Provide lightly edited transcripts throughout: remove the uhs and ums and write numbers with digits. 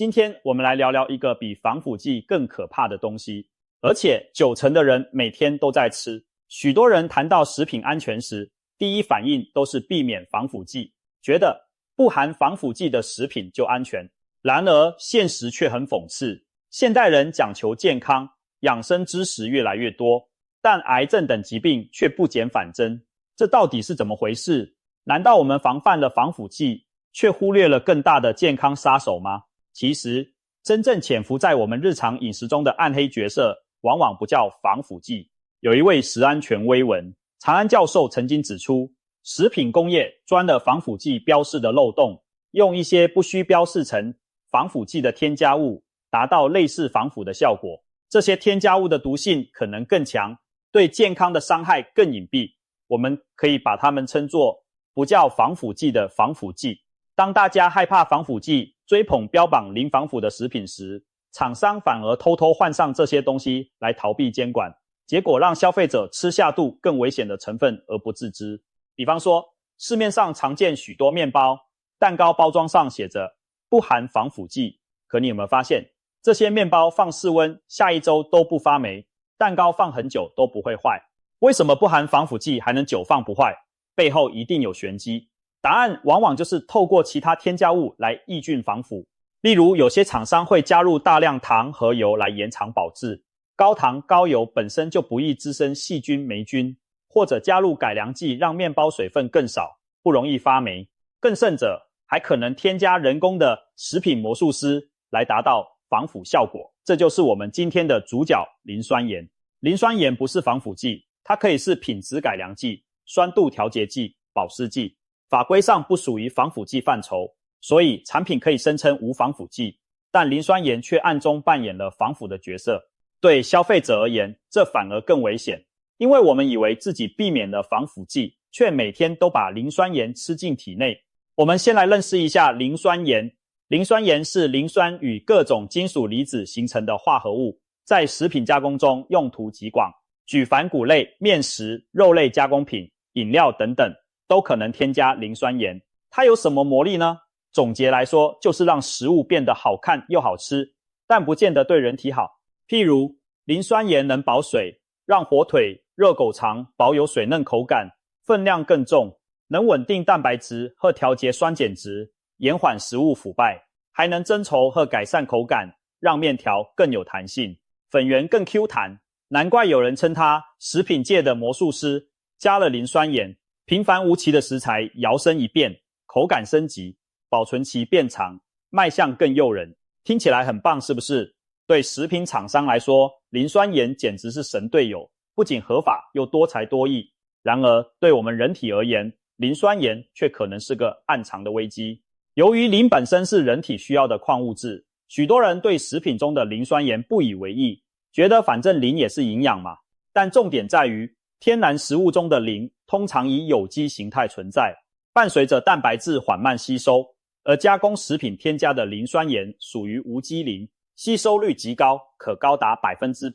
今天我们来聊聊一个比防腐剂更可怕的东西，而且90%的人每天都在吃。许多人谈到食品安全时，第一反应都是避免防腐剂，觉得不含防腐剂的食品就安全。然而现实却很讽刺，现代人讲求健康，养生知识越来越多，但癌症等疾病却不减反增，这到底是怎么回事？难道我们防范了防腐剂，却忽略了更大的健康杀手吗？其实，真正潜伏在我们日常饮食中的暗黑角色，往往不叫防腐剂。有一位食安权威文，长安教授曾经指出，食品工业钻了防腐剂标示的漏洞，用一些不需标示成防腐剂的添加物，达到类似防腐的效果。这些添加物的毒性可能更强，对健康的伤害更隐蔽，我们可以把它们称作不叫防腐剂的防腐剂。当大家害怕防腐剂，追捧标榜零防腐的食品时，厂商反而偷偷换上这些东西来逃避监管，结果让消费者吃下肚更危险的成分而不自知。比方说，市面上常见许多面包、蛋糕包装上写着不含防腐剂，可你有没有发现，这些面包放室温，下一周都不发霉，蛋糕放很久都不会坏。为什么不含防腐剂还能久放不坏？背后一定有玄机。答案往往就是透过其他添加物来抑菌防腐。例如，有些厂商会加入大量糖和油来延长保质，高糖高油本身就不易滋生细菌霉菌，或者加入改良剂让面包水分更少，不容易发霉。更甚者，还可能添加人工的食品魔术师来达到防腐效果。这就是我们今天的主角磷酸盐。磷酸盐不是防腐剂，它可以是品质改良剂、酸度调节剂、保湿剂，法规上不属于防腐剂范畴，所以产品可以声称无防腐剂，但磷酸盐却暗中扮演了防腐的角色。对消费者而言，这反而更危险，因为我们以为自己避免了防腐剂，却每天都把磷酸盐吃进体内。我们先来认识一下磷酸盐。磷酸盐是磷酸与各种金属离子形成的化合物，在食品加工中用途极广，举凡谷类、面食、肉类加工品、饮料等等，都可能添加磷酸盐。它有什么魔力呢？总结来说，就是让食物变得好看又好吃，但不见得对人体好。譬如，磷酸盐能保水，让火腿、热狗肠保有水嫩口感，分量更重，能稳定蛋白质和调节酸碱值，延缓食物腐败，还能增稠和改善口感，让面条更有弹性，粉圆更 Q 弹。难怪有人称它食品界的魔术师，加了磷酸盐，平凡无奇的食材摇身一变，口感升级，保存期变长，卖相更诱人。听起来很棒，是不是？对食品厂商来说，磷酸盐简直是神队友，不仅合法又多才多艺。然而，对我们人体而言，磷酸盐却可能是个暗藏的危机。由于磷本身是人体需要的矿物质，许多人对食品中的磷酸盐不以为意，觉得反正磷也是营养嘛。但重点在于，天然食物中的磷通常以有机形态存在，伴随着蛋白质缓慢吸收，而加工食品添加的磷酸盐属于无机磷，吸收率极高，可高达100%，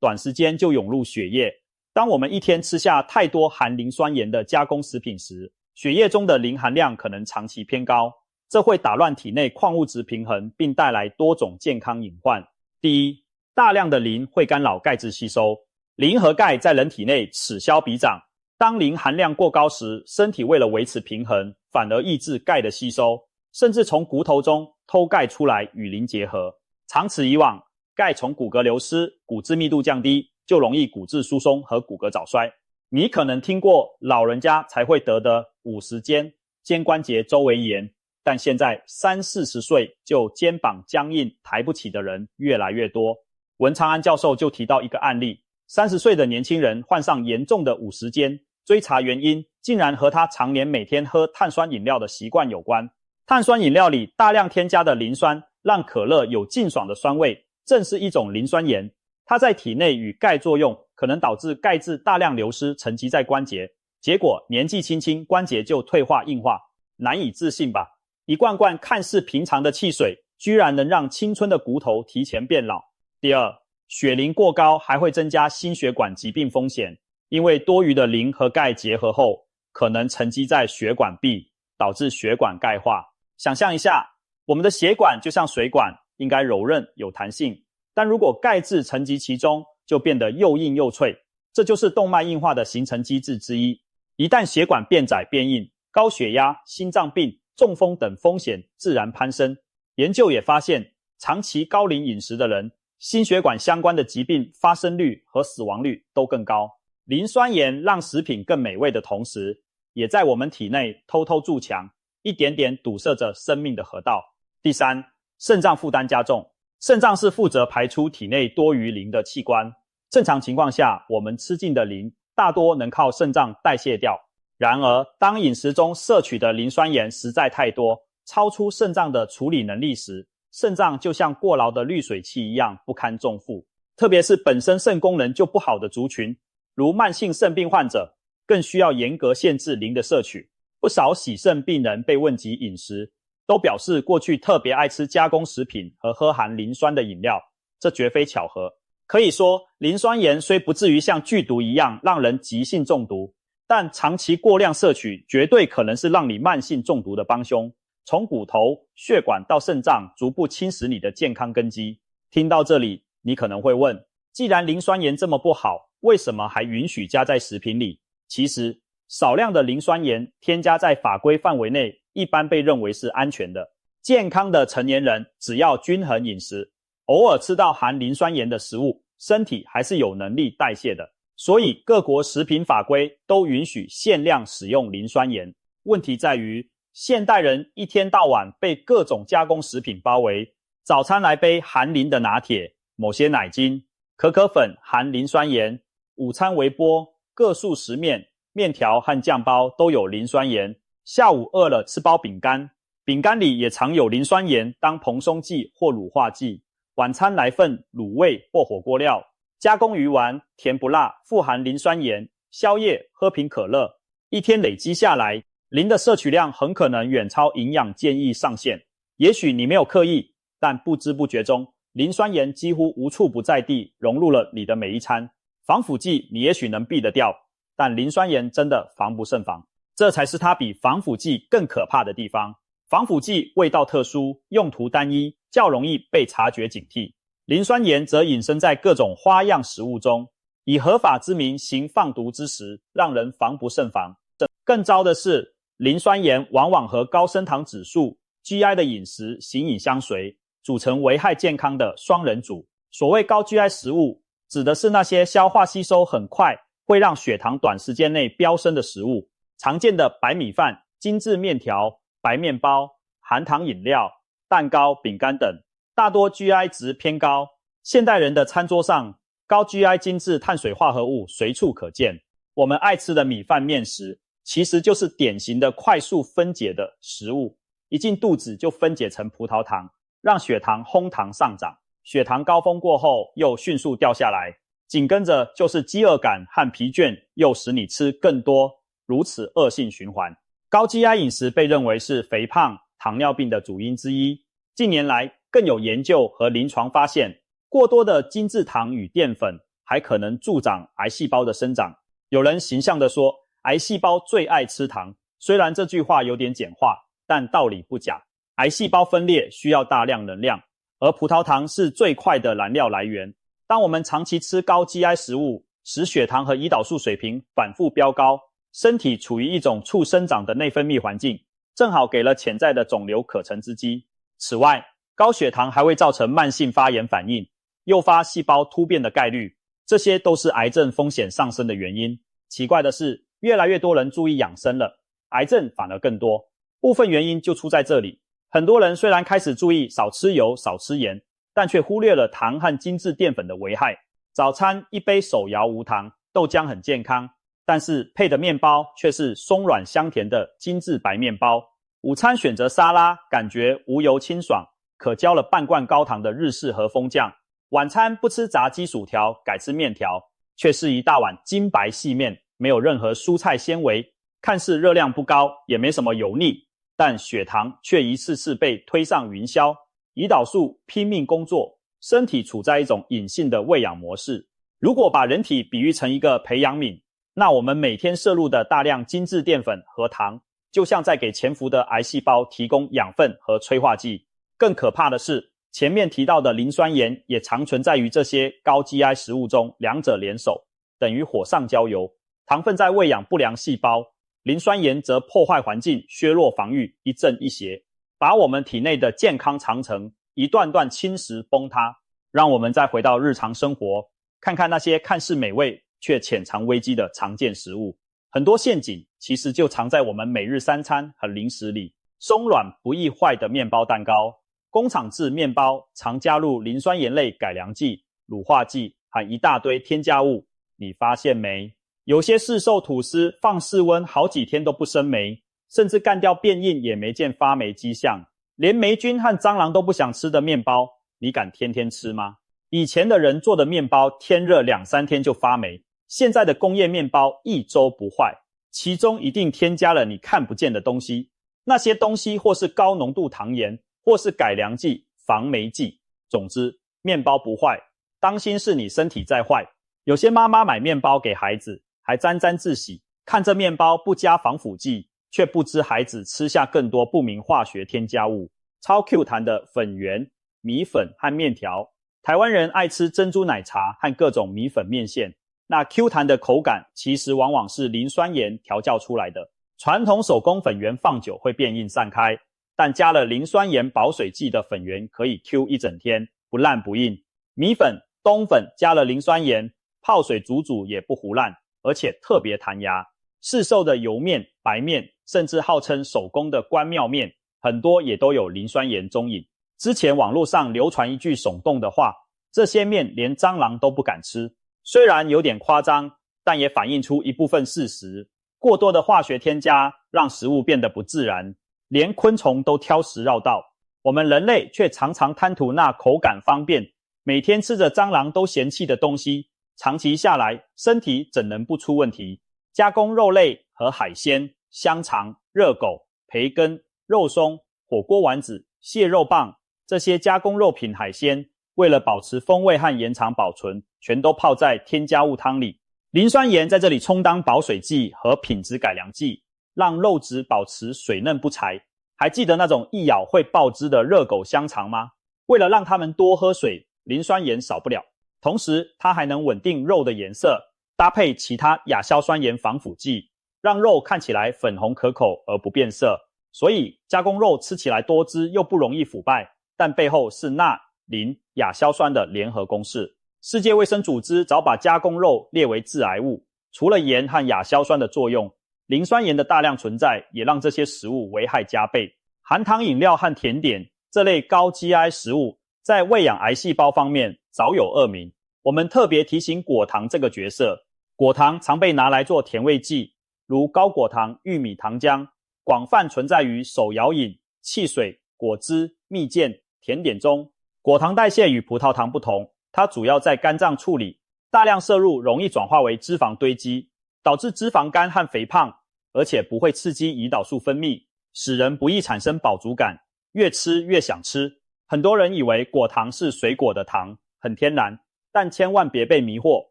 短时间就涌入血液。当我们一天吃下太多含磷酸盐的加工食品时，血液中的磷含量可能长期偏高，这会打乱体内矿物质平衡，并带来多种健康隐患。第一，大量的磷会干扰钙质吸收。磷和钙在人体内此消彼长，当磷含量过高时，身体为了维持平衡，反而抑制钙的吸收，甚至从骨头中偷钙出来与磷结合。长此以往，钙从骨骼流失，骨质密度降低，就容易骨质疏松和骨骼早衰。你可能听过老人家才会得的50肩、肩关节周围炎，但现在30-40岁就肩膀僵硬抬不起的人越来越多。文长安教授就提到一个案例，30岁的年轻人患上严重的50肩，追查原因竟然和他常年每天喝碳酸饮料的习惯有关。碳酸饮料里大量添加的磷酸让可乐有劲爽的酸味，正是一种磷酸盐。它在体内与钙作用，可能导致钙质大量流失，沉积在关节，结果年纪轻轻关节就退化硬化。难以置信吧？一罐罐看似平常的汽水，居然能让青春的骨头提前变老。第二，血磷过高还会增加心血管疾病风险，因为多余的磷和钙结合后，可能沉积在血管壁，导致血管钙化。想象一下，我们的血管就像水管，应该柔韧有弹性，但如果钙质沉积其中，就变得又硬又脆，这就是动脉硬化的形成机制之一。一旦血管变窄变硬，高血压、心脏病、中风等风险自然攀升。研究也发现，长期高龄饮食的人，心血管相关的疾病发生率和死亡率都更高。磷酸盐让食品更美味的同时，也在我们体内偷偷筑墙，一点点堵塞着生命的河道。第三，肾脏负担加重。肾脏是负责排出体内多余磷的器官。正常情况下，我们吃进的磷大多能靠肾脏代谢掉。然而，当饮食中摄取的磷酸盐实在太多，超出肾脏的处理能力时，肾脏就像过劳的滤水器一样不堪重负。特别是本身肾功能就不好的族群，如慢性肾病患者，更需要严格限制磷的摄取。不少洗肾病人被问及饮食，都表示过去特别爱吃加工食品和喝含磷酸的饮料，这绝非巧合。可以说，磷酸盐虽不至于像剧毒一样让人急性中毒，但长期过量摄取绝对可能是让你慢性中毒的帮凶，从骨头、血管到肾脏逐步侵蚀你的健康根基。听到这里，你可能会问，既然磷酸盐这么不好，为什么还允许加在食品里？其实，少量的磷酸盐添加在法规范围内，一般被认为是安全的。健康的成年人只要均衡饮食，偶尔吃到含磷酸盐的食物，身体还是有能力代谢的。所以各国食品法规都允许限量使用磷酸盐。问题在于，现代人一天到晚被各种加工食品包围，早餐来杯含磷的拿铁，某些奶精、可可粉含磷酸盐，午餐微波、各速食面、面条和酱包都有磷酸盐。下午饿了吃包饼干，饼干里也常有磷酸盐当蓬松剂或乳化剂。晚餐来份卤味或火锅料，加工鱼丸甜不辣，富含磷酸盐。宵夜喝瓶可乐，一天累积下来，磷的摄取量很可能远超营养建议上限。也许你没有刻意，但不知不觉中，磷酸盐几乎无处不在地融入了你的每一餐。防腐剂你也许能避得掉，但磷酸盐真的防不胜防。这才是它比防腐剂更可怕的地方。防腐剂味道特殊，用途单一，较容易被察觉警惕。磷酸盐则隐身在各种花样食物中，以合法之名行放毒之实，让人防不胜防。更糟的是，磷酸盐往往和高升糖指数、GI 的饮食形影相随，组成危害健康的双人组。所谓高 GI 食物，指的是那些消化吸收很快，会让血糖短时间内飙升的食物。常见的白米饭、精致面条、白面包、含糖饮料、蛋糕、饼干等，大多 GI 值偏高。现代人的餐桌上，高 GI 精致碳水化合物随处可见。我们爱吃的米饭面食，其实就是典型的快速分解的食物，一进肚子就分解成葡萄糖，让血糖哄堂上涨。血糖高峰过后又迅速掉下来，紧跟着就是饥饿感和疲倦，又使你吃更多，如此恶性循环。高 GI 饮食被认为是肥胖、糖尿病的主因之一。近年来更有研究和临床发现，过多的精制糖与淀粉还可能助长癌细胞的生长。有人形象地说，癌细胞最爱吃糖，虽然这句话有点简化，但道理不假。癌细胞分裂需要大量能量，而葡萄糖是最快的燃料来源。当我们长期吃高 GI 食物，使血糖和胰岛素水平反复飙高，身体处于一种促生长的内分泌环境，正好给了潜在的肿瘤可乘之机。此外，高血糖还会造成慢性发炎反应，诱发细胞突变的概率，这些都是癌症风险上升的原因。奇怪的是，越来越多人注意养生了，癌症反而更多。部分原因就出在这里。很多人虽然开始注意少吃油、少吃盐，但却忽略了糖和精致淀粉的危害。早餐一杯手摇无糖，豆浆很健康，但是配的面包却是松软香甜的精致白面包。午餐选择沙拉，感觉无油清爽，可浇了半罐高糖的日式和风酱。晚餐不吃炸鸡薯条，改吃面条，却是一大碗精白细面，没有任何蔬菜纤维，看似热量不高，也没什么油腻，但血糖却一次次被推上云霄，胰岛素拼命工作，身体处在一种隐性的喂养模式。如果把人体比喻成一个培养皿，那我们每天摄入的大量精致淀粉和糖，就像在给潜伏的癌细胞提供养分和催化剂。更可怕的是，前面提到的磷酸盐也常存在于这些高 GI 食物中，两者联手，等于火上浇油。糖分在喂养不良细胞，磷酸盐则破坏环境，削弱防御，一正一邪，把我们体内的健康长城一段段侵蚀崩塌。让我们再回到日常生活，看看那些看似美味却潜藏危机的常见食物。很多陷阱其实就藏在我们每日三餐和零食里。松软不易坏的面包蛋糕，工厂制面包常加入磷酸盐类改良剂、乳化剂和一大堆添加物，你发现没？有些市售吐司放室温好几天都不生霉，甚至干掉变硬也没见发霉迹象。连霉菌和蟑螂都不想吃的面包，你敢天天吃吗？以前的人做的面包天热2-3天就发霉，现在的工业面包1周不坏，其中一定添加了你看不见的东西。那些东西或是高浓度糖盐，或是改良剂、防霉剂。总之，面包不坏，当心是你身体在坏。有些妈妈买面包给孩子，还沾沾自喜，看这面包不加防腐剂，却不知孩子吃下更多不明化学添加物。超 Q 弹的粉圆、米粉和面条，台湾人爱吃珍珠奶茶和各种米粉面线，那 Q 弹的口感其实往往是磷酸盐调教出来的。传统手工粉圆放久会变硬散开，但加了磷酸盐保水剂的粉圆可以 Q 一整天，不烂不硬。米粉、冬粉加了磷酸盐，泡水煮煮也不糊烂，而且特别弹牙。市售的油面、白面，甚至号称手工的关庙面，很多也都有磷酸盐踪影。之前网络上流传一句耸动的话，这些面连蟑螂都不敢吃。虽然有点夸张，但也反映出一部分事实。过多的化学添加让食物变得不自然，连昆虫都挑食绕道。我们人类却常常贪图那口感方便，每天吃着蟑螂都嫌弃的东西，长期下来，身体怎能不出问题？加工肉类和海鲜、香肠、热狗、培根、肉松、火锅丸子、蟹肉棒，这些加工肉品海鲜，为了保持风味和延长保存，全都泡在添加物汤里。磷酸盐在这里充当保水剂和品质改良剂，让肉质保持水嫩不柴。还记得那种一咬会爆汁的热狗香肠吗？为了让它们多喝水，磷酸盐少不了。同时，它还能稳定肉的颜色，搭配其他亚硝酸盐防腐剂，让肉看起来粉红可口而不变色。所以加工肉吃起来多汁又不容易腐败，但背后是钠、磷、亚硝酸的联合公式。世界卫生组织早把加工肉列为致癌物，除了盐和亚硝酸的作用，磷酸盐的大量存在也让这些食物危害加倍。含糖饮料和甜点这类高 GI 食物在喂养癌细胞方面早有恶名。我们特别提醒果糖这个角色。果糖常被拿来做甜味剂，如高果糖、玉米糖浆，广泛存在于手摇饮、汽水、果汁、蜜饯、甜点中。果糖代谢与葡萄糖不同，它主要在肝脏处理，大量摄入容易转化为脂肪堆积，导致脂肪肝和肥胖，而且不会刺激胰岛素分泌，使人不易产生饱足感，越吃越想吃。很多人以为果糖是水果的糖，很天然，但千万别被迷惑。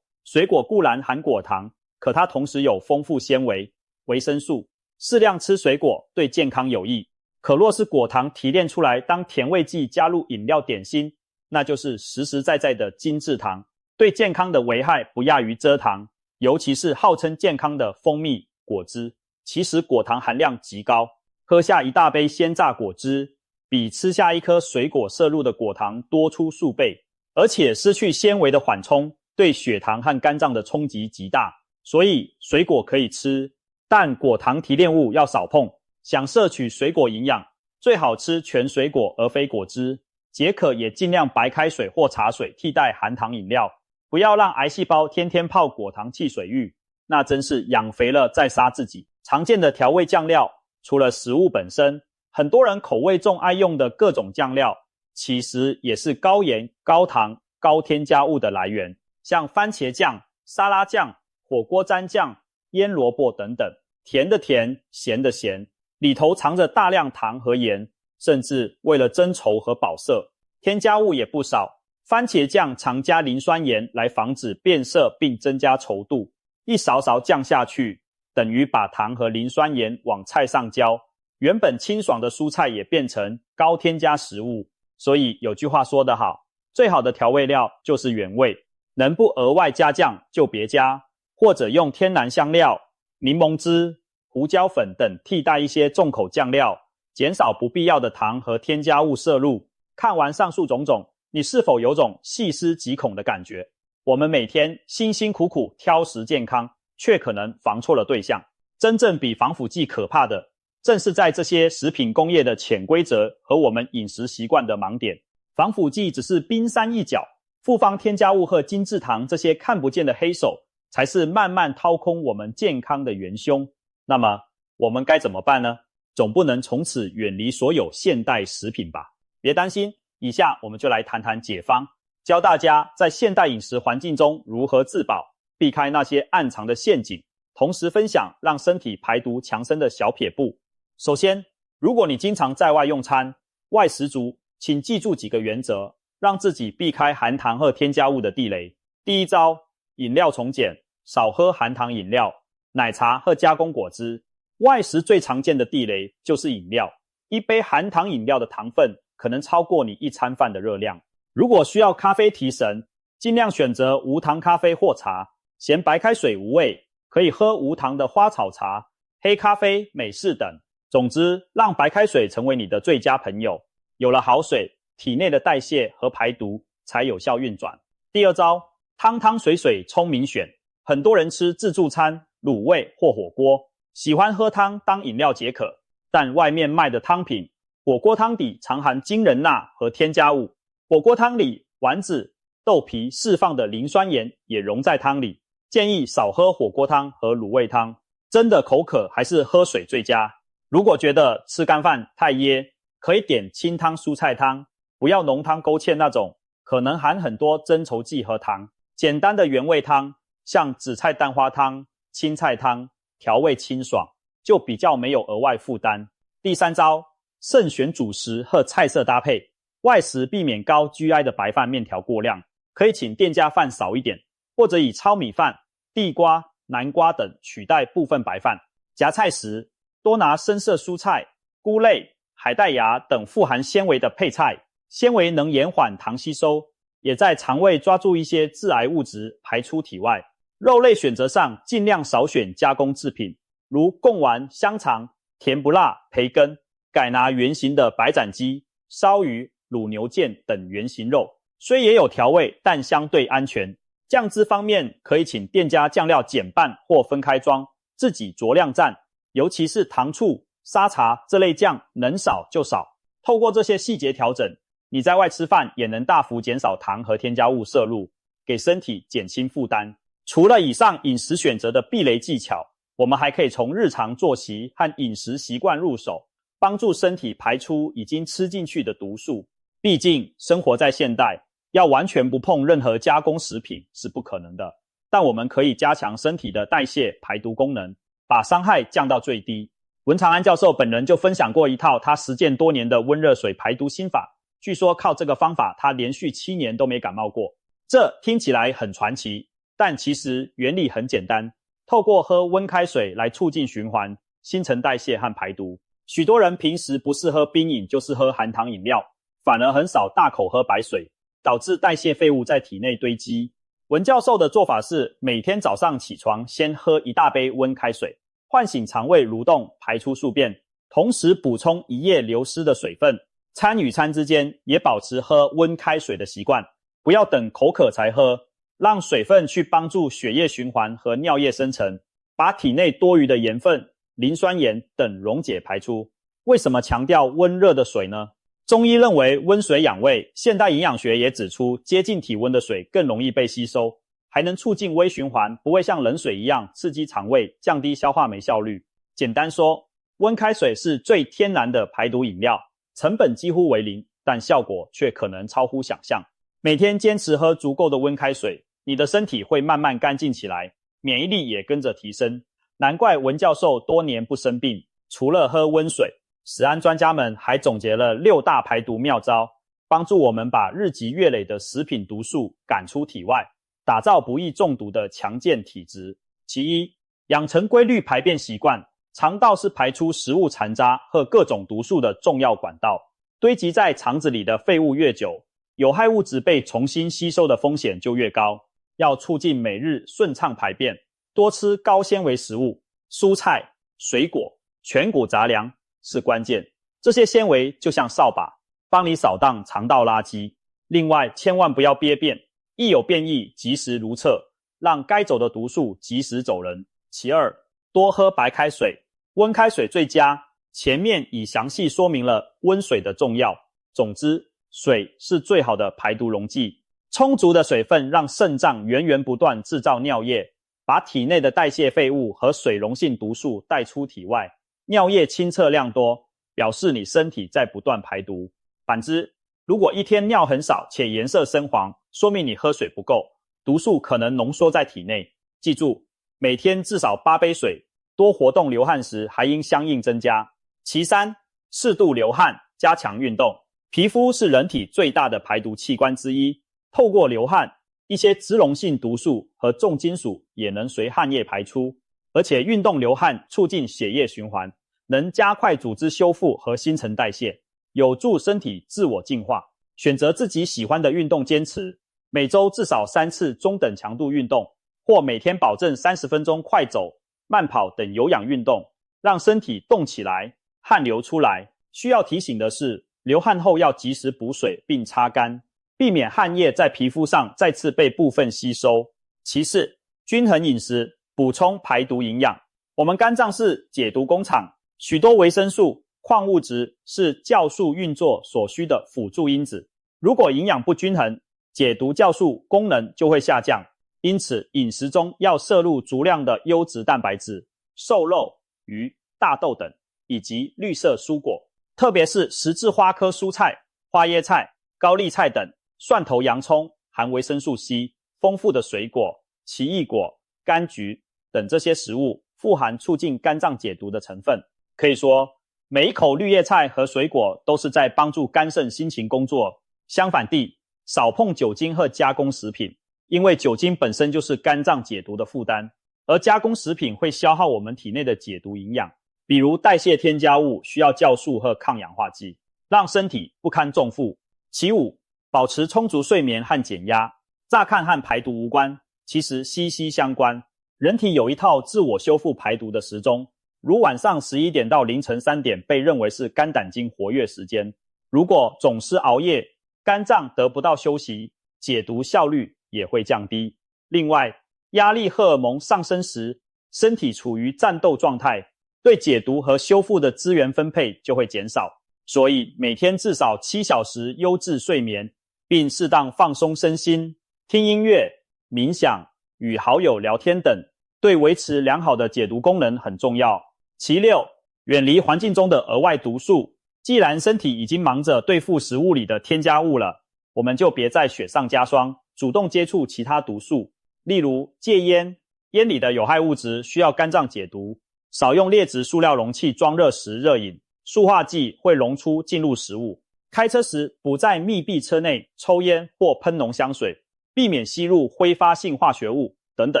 水果固然含果糖，可它同时有丰富纤维、维生素，适量吃水果对健康有益。可若是果糖提炼出来当甜味剂加入饮料点心，那就是实实在在的精制糖，对健康的危害不亚于蔗糖，尤其是号称健康的蜂蜜果汁，其实果糖含量极高，喝下一大杯鲜榨果汁，比吃下一颗水果摄入的果糖多出数倍，而且失去纤维的缓冲，对血糖和肝脏的冲击极大。所以水果可以吃，但果糖提炼物要少碰。想摄取水果营养，最好吃全水果而非果汁。解渴也尽量白开水或茶水替代含糖饮料，不要让癌细胞天天泡果糖汽水浴，那真是养肥了再杀自己。常见的调味酱料，除了食物本身，很多人口味重爱用的各种酱料，其实也是高盐、高糖、高添加物的来源，像番茄酱、沙拉酱、火锅蘸酱、腌萝卜等等，甜的甜，咸的咸，里头藏着大量糖和盐，甚至为了增稠和保色，添加物也不少。番茄酱常加磷酸盐来防止变色并增加稠度，一勺勺酱下去，等于把糖和磷酸盐往菜上浇，原本清爽的蔬菜也变成高添加食物。所以有句话说得好，最好的调味料就是原味，能不额外加酱就别加，或者用天然香料、柠檬汁、胡椒粉等替代一些重口酱料，减少不必要的糖和添加物摄入。看完上述种种，你是否有种细思极恐的感觉？我们每天辛辛苦苦挑食健康，却可能防错了对象。真正比防腐剂可怕的，正是在这些食品工业的潜规则和我们饮食习惯的盲点。防腐剂只是冰山一角，复方添加物和精制糖这些看不见的黑手，才是慢慢掏空我们健康的元凶。那么我们该怎么办呢？总不能从此远离所有现代食品吧？别担心，以下我们就来谈谈解方，教大家在现代饮食环境中如何自保，避开那些暗藏的陷阱，同时分享让身体排毒强身的小撇步。首先，如果你经常在外用餐，外食族，请记住几个原则，让自己避开含糖和添加物的地雷。第一招，饮料从简，少喝含糖饮料、奶茶和加工果汁。外食最常见的地雷就是饮料，一杯含糖饮料的糖分可能超过你一餐饭的热量。如果需要咖啡提神，尽量选择无糖咖啡或茶，嫌白开水无味，可以喝无糖的花草茶、黑咖啡、美式等。总之，让白开水成为你的最佳朋友。有了好水，体内的代谢和排毒才有效运转。第二招，汤汤水水聪明选。很多人吃自助餐、卤味或火锅，喜欢喝汤当饮料解渴，但外面卖的汤品，火锅汤底常含惊人钠和添加物。火锅汤里丸子、豆皮释放的磷酸盐也溶在汤里，建议少喝火锅汤和卤味汤。真的口渴还是喝水最佳。如果觉得吃干饭太噎，可以点清汤蔬菜汤，不要浓汤勾芡那种，可能含很多增稠剂和糖。简单的原味汤，像紫菜蛋花汤、青菜汤，调味清爽，就比较没有额外负担。第三招，慎选主食和菜色搭配。外食避免高 GI 的白饭面条过量，可以请店家饭少一点，或者以糙米饭、地瓜、南瓜等取代部分白饭。夹菜时多拿深色蔬菜、菇类、海带芽等富含纤维的配菜，纤维能延缓糖吸收，也在肠胃抓住一些致癌物质排出体外。肉类选择上尽量少选加工制品，如贡丸、香肠、甜不辣、培根，改拿原形的白斩鸡、烧鱼、卤牛腱等原形肉，虽也有调味，但相对安全。酱汁方面，可以请店家酱料减半或分开装，自己酌量蘸，尤其是糖醋、沙茶这类酱能少就少。透过这些细节调整，你在外吃饭也能大幅减少糖和添加物摄入，给身体减轻负担。除了以上饮食选择的避雷技巧，我们还可以从日常作息和饮食习惯入手，帮助身体排出已经吃进去的毒素。毕竟生活在现代，要完全不碰任何加工食品是不可能的，但我们可以加强身体的代谢排毒功能，把伤害降到最低。文长安教授本人就分享过一套他实践多年的温热水排毒心法，据说靠这个方法他连续7年都没感冒过。这听起来很传奇，但其实原理很简单，透过喝温开水来促进循环、新陈代谢和排毒。许多人平时不是喝冰饮就是喝含糖饮料，反而很少大口喝白水，导致代谢废物在体内堆积。文教授的做法是每天早上起床先喝一大杯温开水，唤醒肠胃蠕动，排出宿便，同时补充一夜流失的水分。餐与餐之间也保持喝温开水的习惯，不要等口渴才喝，让水分去帮助血液循环和尿液生成，把体内多余的盐分、磷酸盐等溶解排出。为什么强调温热的水呢？中医认为温水养胃，现代营养学也指出接近体温的水更容易被吸收，还能促进微循环，不会像冷水一样刺激肠胃，降低消化酶效率。简单说，温开水是最天然的排毒饮料，成本几乎为零，但效果却可能超乎想象。每天坚持喝足够的温开水，你的身体会慢慢干净起来，免疫力也跟着提升。难怪文教授多年不生病，除了喝温水，食安专家们还总结了6大排毒妙招，帮助我们把日积月累的食品毒素赶出体外，打造不易中毒的强健体质。其一，养成规律排便习惯。肠道是排出食物残渣和各种毒素的重要管道，堆积在肠子里的废物越久，有害物质被重新吸收的风险就越高。要促进每日顺畅排便，多吃高纤维食物，蔬菜、水果、全谷杂粮是关键。这些纤维就像扫把，帮你扫荡肠道垃圾。另外，千万不要憋便，一有便意及时如厕，让该走的毒素及时走人。其二，多喝白开水，温开水最佳。前面已详细说明了温水的重要。总之，水是最好的排毒溶剂。充足的水分让肾脏源源不断制造尿液，把体内的代谢废物和水溶性毒素带出体外。尿液清澈量多，表示你身体在不断排毒。反之，如果一天尿很少且颜色深黄，说明你喝水不够，毒素可能浓缩在体内。记住，每天至少8杯水，多活动流汗时还应相应增加。其三，适度流汗，加强运动。皮肤是人体最大的排毒器官之一，透过流汗，一些脂溶性毒素和重金属也能随汗液排出。而且运动流汗促进血液循环，能加快组织修复和新陈代谢，有助身体自我净化。选择自己喜欢的运动坚持，每周至少3次中等强度运动，或每天保证30分钟快走、慢跑等有氧运动，让身体动起来，汗流出来。需要提醒的是，流汗后要及时补水并擦干，避免汗液在皮肤上再次被部分吸收。其次，均衡饮食，补充排毒营养。我们肝脏是解毒工厂，许多维生素、矿物质是酵素运作所需的辅助因子。如果营养不均衡，解毒酵素功能就会下降。因此，饮食中要摄入足量的优质蛋白质、瘦肉、鱼、大豆等，以及绿色蔬果，特别是十字花科蔬菜、花椰菜、高丽菜等，蒜头、洋葱含维生素 C， 丰富的水果、奇异果、柑橘等这些食物富含促进肝脏解毒的成分。可以说，每一口绿叶菜和水果都是在帮助肝肾辛勤工作。相反地，少碰酒精和加工食品，因为酒精本身就是肝脏解毒的负担，而加工食品会消耗我们体内的解毒营养，比如代谢添加物需要酵素和抗氧化剂，让身体不堪重负。其五，保持充足睡眠和减压。乍看和排毒无关，其实息息相关。人体有一套自我修复排毒的时钟，如晚上11点到凌晨3点被认为是肝胆经活跃时间。如果总是熬夜，肝脏得不到休息，解毒效率也会降低。另外，压力荷尔蒙上升时，身体处于战斗状态，对解毒和修复的资源分配就会减少。所以每天至少7小时优质睡眠，并适当放松身心，听音乐、冥想、与好友聊天等，对维持良好的解毒功能很重要。其六，远离环境中的额外毒素。既然身体已经忙着对付食物里的添加物了，我们就别再雪上加霜，主动接触其他毒素。例如戒烟，烟里的有害物质需要肝脏解毒；少用劣质塑料容器装热食热饮，塑化剂会溶出进入食物。开车时不在密闭车内抽烟或喷浓香水，避免吸入挥发性化学物等等。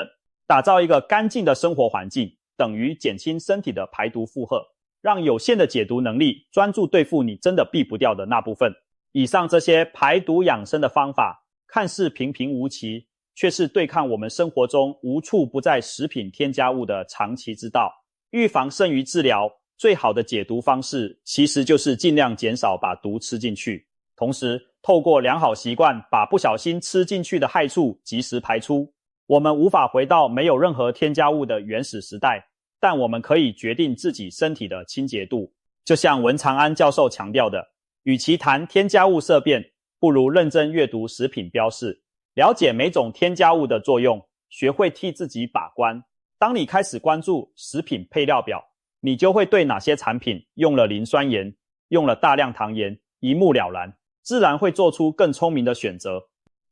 打造一个干净的生活环境，等于减轻身体的排毒负荷，让有限的解毒能力专注对付你真的避不掉的那部分。以上这些排毒养生的方法，看似平平无奇，却是对抗我们生活中无处不在食品添加物的长期之道。预防胜于治疗，最好的解毒方式其实就是尽量减少把毒吃进去，同时透过良好习惯把不小心吃进去的害处及时排出。我们无法回到没有任何添加物的原始时代，但我们可以决定自己身体的清洁度。就像文长安教授强调的，与其谈添加物色变，不如认真阅读食品标示，了解每种添加物的作用，学会替自己把关。当你开始关注食品配料表，你就会对哪些产品用了磷酸盐、用了大量糖盐一目了然，自然会做出更聪明的选择。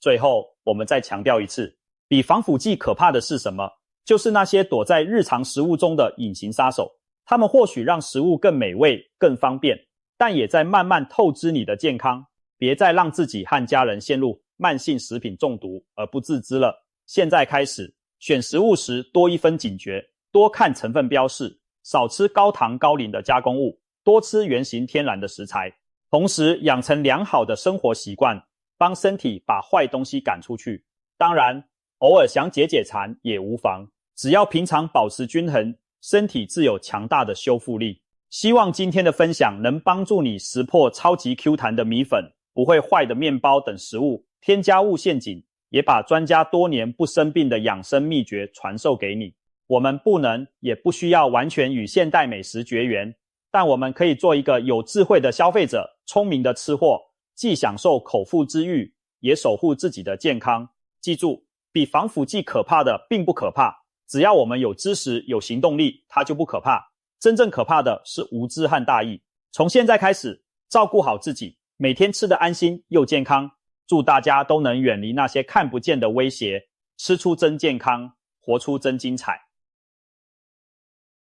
最后，我们再强调一次，比防腐剂可怕的是什么？就是那些躲在日常食物中的隐形杀手。它们或许让食物更美味、更方便，但也在慢慢透支你的健康。别再让自己和家人陷入慢性食品中毒而不自知了。现在开始，选食物时多一分警觉，多看成分标示，少吃高糖高磷的加工物，多吃原形天然的食材。同时养成良好的生活习惯，帮身体把坏东西赶出去。当然，偶尔想解解馋也无妨，只要平常保持均衡，身体自有强大的修复力。希望今天的分享能帮助你识破超级 Q 弹的米粉、不会坏的面包等食物添加物陷阱，也把专家多年不生病的养生秘诀传授给你。我们不能也不需要完全与现代美食绝缘，但我们可以做一个有智慧的消费者，聪明的吃货，既享受口腹之欲，也守护自己的健康。记住，比防腐剂可怕的并不可怕，只要我们有知识、有行动力，它就不可怕。真正可怕的是无知和大意。从现在开始，照顾好自己，每天吃得安心又健康。祝大家都能远离那些看不见的威胁，吃出真健康，活出真精彩。